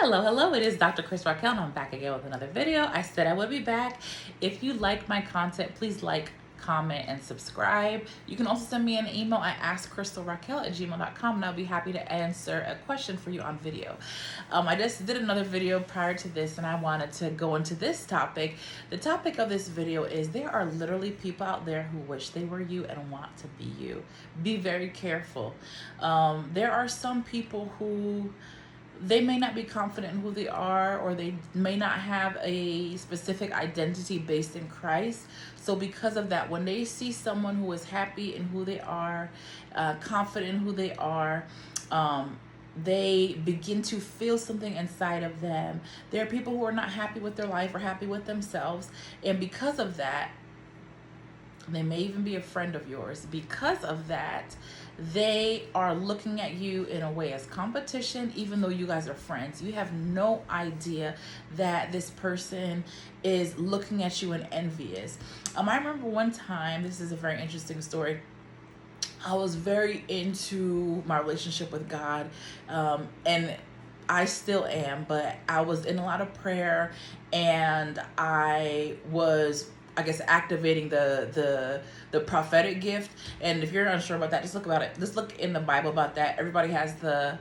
Hello, it is Dr. Chris Raquel, and I'm back again with another video. I said I would be back. If you like my content, please like, comment, and subscribe. You can also send me an email at askkrystalracquel@gmail.com, and I'll be happy to answer a question for you on video. I just did another video prior to this, and I wanted to go into this topic. The topic of this video is there are literally people out there who wish they were you and want to be you. Be very careful. There are some people who they may not be confident in who they are, or they may not have a specific identity based in Christ. So because of that, when they see someone who is happy in who they are, confident in who they are, they begin to feel something inside of them. There are people who are not happy with their life or happy with themselves, and because of that, they may even be a friend of yours. Because of that, they are looking at you in a way as competition, even though you guys are friends. You have no idea that this person is looking at you and envious. I remember one time, this is a very interesting story. I was very into my relationship with God, and I still am, but I was in a lot of prayer, and I was, I guess, activating the prophetic gift. And if you're unsure about that, just look about it. Just look in the Bible about that. Everybody has the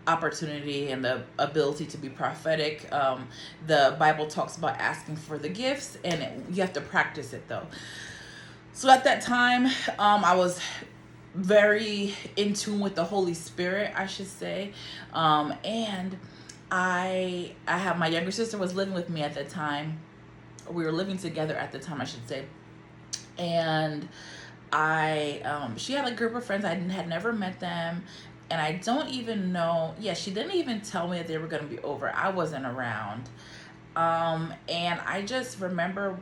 opportunity and the ability to be prophetic. The Bible talks about asking for the gifts, and you have to practice it though. So at that time, I was very in tune with the Holy Spirit, I should say, and I have, my younger sister was living with me at the time. We were living together at the time, I should say. And she had a group of friends. I had never met them. And I don't even know, she didn't even tell me that they were going to be over. I wasn't around. And I just remember,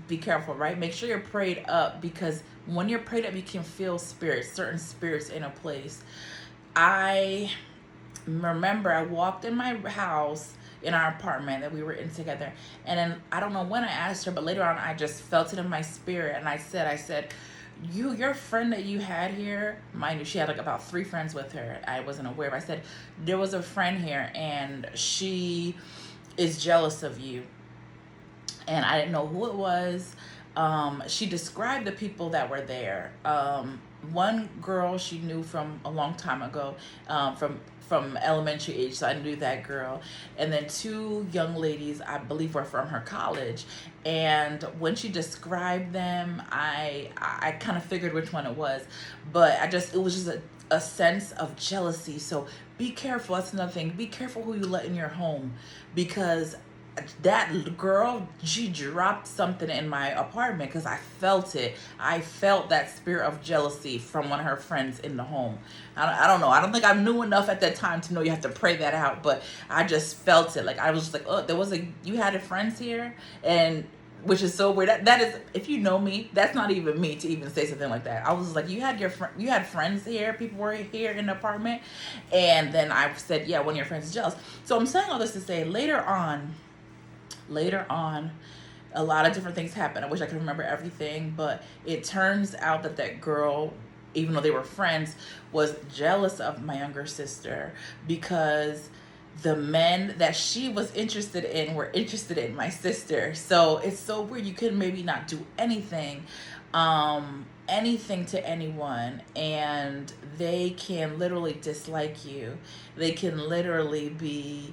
be careful, right? Make sure you're prayed up, because when you're prayed up, you can feel spirits, certain spirits in a place. I remember I walked in my house, in our apartment that we were in together, and then I don't know when I asked her, but later on I just felt it in my spirit, and I said, your friend that you had here, mind you, she had like about 3 friends with her. I wasn't aware of. I said, there was a friend here and she is jealous of you. And I didn't know who it was. She described the people that were there. One girl she knew from a long time ago, from elementary age, so I knew that girl. And then 2 young ladies, I believe, were from her college. And when she described them, I kind of figured which one it was. But it was just a sense of jealousy. So be careful. That's another thing. Be careful who you let in your home, because that girl, she dropped something in my apartment, because I felt it. I felt that spirit of jealousy from one of her friends in the home. I don't know. I don't think I knew enough at that time to know you have to pray that out, but I just felt it. Like, I was just like, oh, you had friends here, and which is so weird. That is, if you know me, that's not even me to even say something like that. I was like, you had friends here, people were here in the apartment, and then I said, yeah, one of your friends is jealous. So I'm saying all this to say, later on, a lot of different things happened. I wish I could remember everything, but it turns out that girl, even though they were friends, was jealous of my younger sister, because the men that she was interested in were interested in my sister. So it's so weird. You could maybe not do anything to anyone, and they can literally dislike you. They can literally be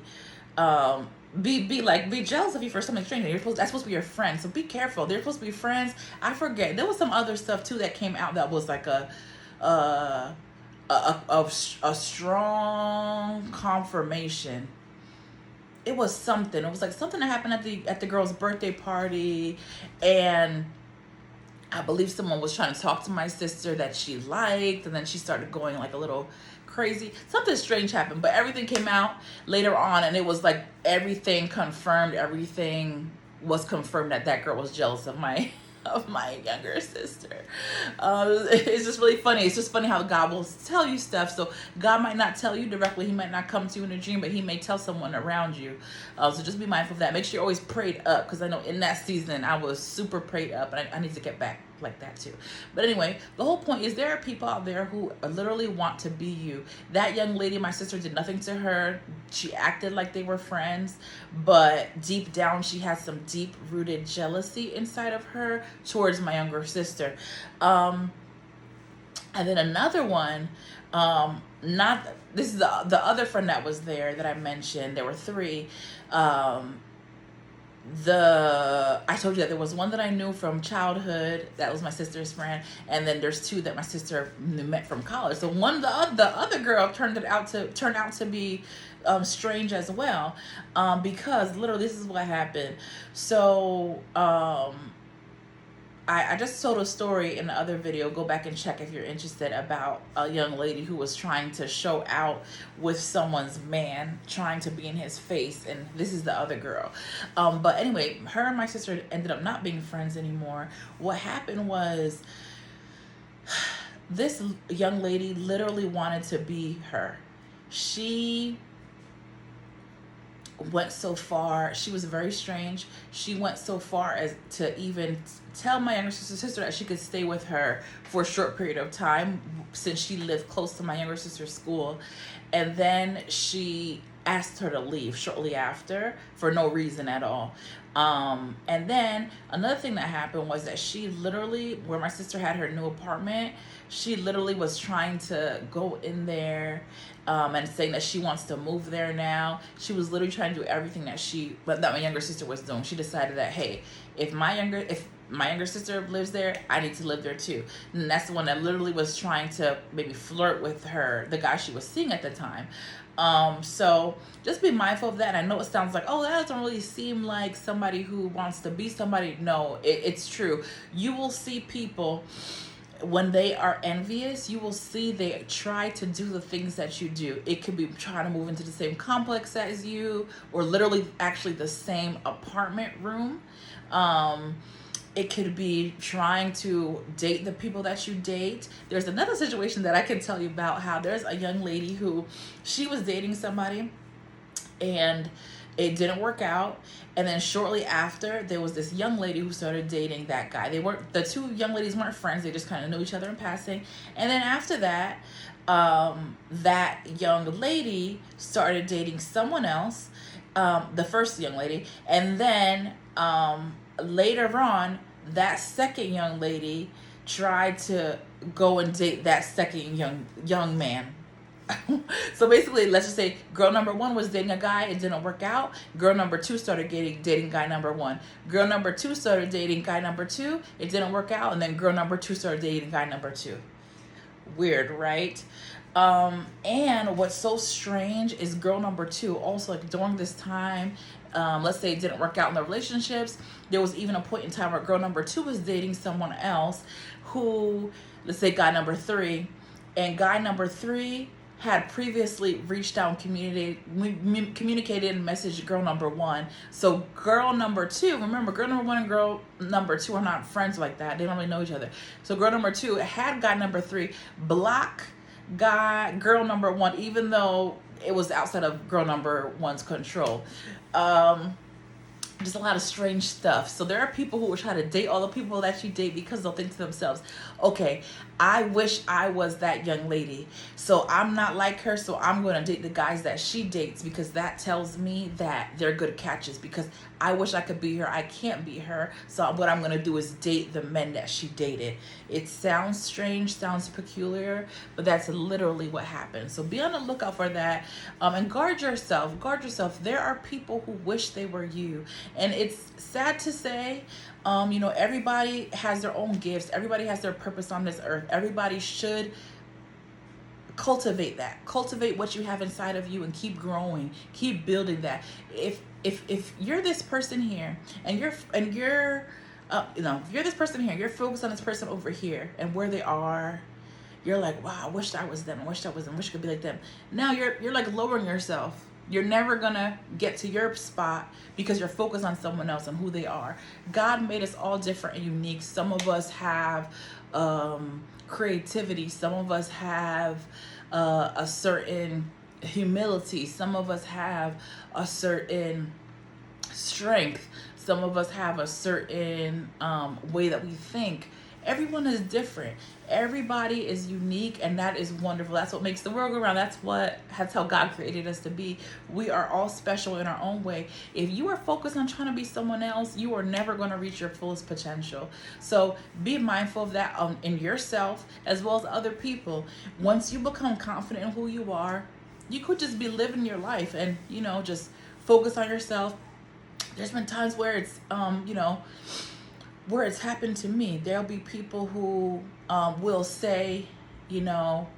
jealous of you for something strange. That's supposed to be your friend, so be careful. They're supposed to be friends. I forget, there was some other stuff too that came out that was like a strong confirmation. It was something. It was like something that happened at the girl's birthday party, and I believe someone was trying to talk to my sister that she liked, and then she started going like a little crazy. Something strange happened, but everything came out later on, and it was like everything confirmed. Everything was confirmed that girl was jealous of my younger sister. It's just really funny. It's just funny how God will tell you stuff. So God might not tell you directly. He might not come to you in a dream, but he may tell someone around you. So just be mindful of that. Make sure you're always prayed up, because I know in that season I was super prayed up, and I need to get back like that too. But anyway, the whole point is there are people out there who literally want to be you. That young lady, my sister, did nothing to her. She acted like they were friends, but deep down she has some deep rooted jealousy inside of her towards my younger sister. And then another one, not this is the other friend that was there that I mentioned. There were three. I told you that there was one that I knew from childhood, that was my sister's friend, and then there's two that my sister met from college. So the other girl turned out to be strange as well, because literally this is what happened. So I just told a story in the other video. Go back and check if you're interested, about a young lady who was trying to show out with someone's man, trying to be in his face, and this is the other girl. But anyway, her and my sister ended up not being friends anymore. What happened was, this young lady literally wanted to be her. She went so far, she was very strange. She went so far as to even tell my younger sister that she could stay with her for a short period of time, since she lived close to my younger sister's school. And then she asked her to leave shortly after for no reason at all. And then another thing that happened was that she literally, where my sister had her new apartment, she literally was trying to go in there and saying that she wants to move there now. She was literally trying to do everything that my younger sister was doing. She decided that, hey, if my younger sister lives there, I need to live there too. And that's the one that literally was trying to maybe flirt with her, the guy she was seeing at the time. So just be mindful of that. And I know it sounds like, oh, that doesn't really seem like somebody who wants to be somebody. No, it's true. You will see people, when they are envious, you will see they try to do the things that you do. It could be trying to move into the same complex as you, or literally actually the same apartment room. It could be trying to date the people that you date. There's another situation that I can tell you about, how there's a young lady who, she was dating somebody and it didn't work out. And then shortly after, there was this young lady who started dating that guy. The two young ladies weren't friends. They just kind of knew each other in passing. And then after that, that young lady started dating someone else, the first young lady. And then later on, that second young lady tried to go and date that second young man. So basically, let's just say girl number one was dating a guy, it didn't work out. Girl number two started dating guy number one. Girl number two started dating guy number two, it didn't work out. And then girl number two started dating guy number two. Weird, right? And what's so strange is girl number two also, like, during this time, let's say it didn't work out in the relationships, there was even a point in time where girl number two was dating someone else who, let's say guy number three, and guy number three had previously reached out and communicated and messaged girl number one. So girl number two, remember, girl number one and girl number two are not friends like that. They don't really know each other. So girl number two had guy number three block girl number one, even though it was outside of girl number one's control. Just a lot of strange stuff. So there are people who will try to date all the people that you date, because they'll think to themselves, okay, I wish I was that young lady, so I'm not like her, so I'm going to date the guys that she dates, because that tells me that they're good catches, because I wish I could be her, I can't be her, so what I'm going to do is date the men that she dated. It sounds strange, sounds peculiar, but that's literally what happens. So be on the lookout for that, and guard yourself. There are people who wish they were you, and it's sad to say, everybody has their own gifts. Everybody has their purpose on this earth. Everybody should cultivate that. Cultivate what you have inside of you and keep growing. Keep building that. If you're this person here and you're if you're this person here, you're focused on this person over here and where they are, you're like, wow, I wish I was them. I wish I was them. I wish I could be like them. Now you're like lowering yourself. You're never gonna get to your spot because you're focused on someone else and who they are. God made us all different and unique. Some of us have creativity. Some of us have a certain humility. Some of us have a certain strength. Some of us have a certain way that we think. Everyone is different. Everybody is unique, and that is wonderful. That's what makes the world go round. That's how God created us to be. We are all special in our own way. If you are focused on trying to be someone else, you are never going to reach your fullest potential. So be mindful of that in yourself as well as other people. Once you become confident in who you are, you could just be living your life and, just focus on yourself. There's been times where it's, where it's happened to me. There'll be people who will say, they'll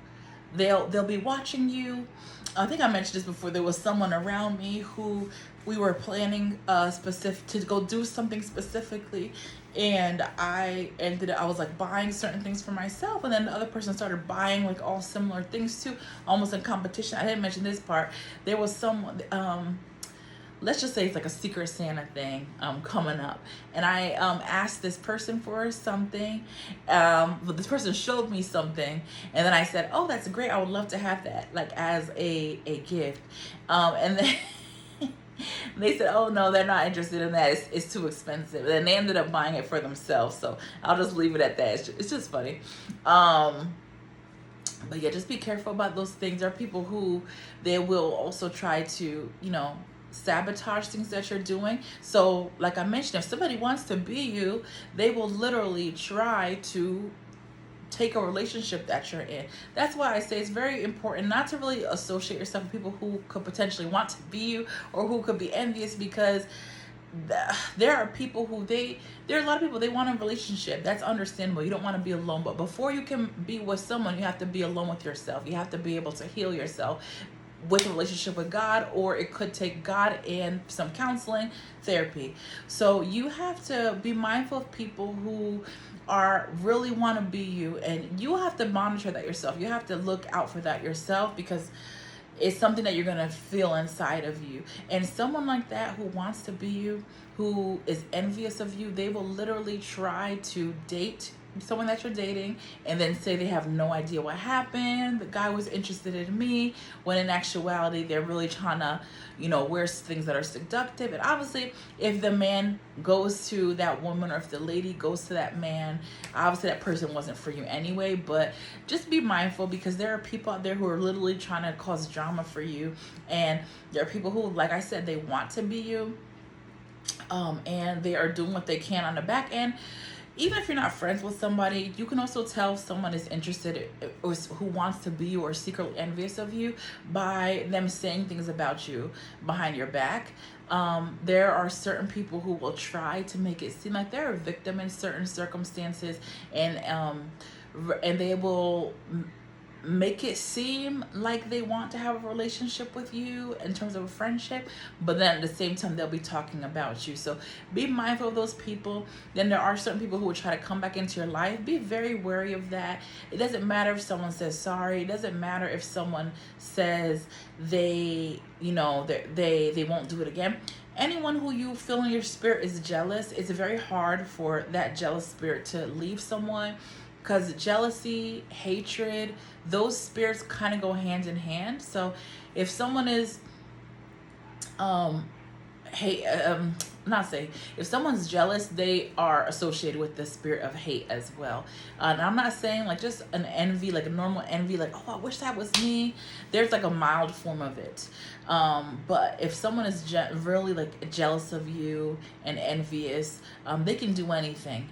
be watching you. I think I mentioned this before. There was someone around me who we were planning specific to go do something specifically, and I was like buying certain things for myself, and then the other person started buying like all similar things too, almost in competition. I didn't mention this part. There was someone, let's just say it's like a Secret Santa thing coming up, and I asked this person for something, but this person showed me something, and then I said, oh, that's great, I would love to have that like as a gift, and then they said, oh no, they're not interested in that, it's too expensive, and they ended up buying it for themselves. So I'll just leave it at that. It's just funny. But yeah, just be careful about those things. There are people who they will also try to, sabotage things that you're doing. So like I mentioned, if somebody wants to be you, they will literally try to take a relationship that you're in. That's why I say it's very important not to really associate yourself with people who could potentially want to be you or who could be envious, because there are people who there are a lot of people, they want a relationship. That's understandable. You don't want to be alone, but before you can be with someone, you have to be alone with yourself. You have to be able to heal yourself with a relationship with God, or it could take God and some counseling, therapy. So you have to be mindful of people who really want to be you, and you have to monitor that yourself. You have to look out for that yourself, because it's something that you're going to feel inside of you. And someone like that who wants to be you, who is envious of you, they will literally try to date someone that you're dating and then say they have no idea what happened. The guy was interested in me, when in actuality they're really trying to, wear things that are seductive. And obviously if the man goes to that woman, or if the lady goes to that man, obviously that person wasn't for you anyway. But just be mindful, because there are people out there who are literally trying to cause drama for you, and there are people who, like I said, they want to be you, and they are doing what they can on the back end. Even if you're not friends with somebody, you can also tell if someone is interested or who wants to be you or secretly envious of you by them saying things about you behind your back. There are certain people who will try to make it seem like they're a victim in certain circumstances, and they will make it seem like they want to have a relationship with you in terms of a friendship, but then at the same time they'll be talking about you. So be mindful of those people. Then there are certain people who will try to come back into your life. Be very wary of that. It doesn't matter if someone says sorry. It doesn't matter if someone says they won't do it again. Anyone who you feel in your spirit is jealous, it's very hard for that jealous spirit to leave someone, because jealousy, hatred, those spirits kind of go hand in hand. So if someone is if someone's jealous, they are associated with the spirit of hate as well. And I'm not saying like just an envy, like a normal envy, like, oh, I wish that was me. There's like a mild form of it. But if someone is really like jealous of you and envious, they can do anything.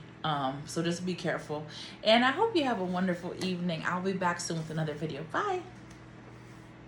So just be careful. And I hope you have a wonderful evening. I'll be back soon with another video. Bye.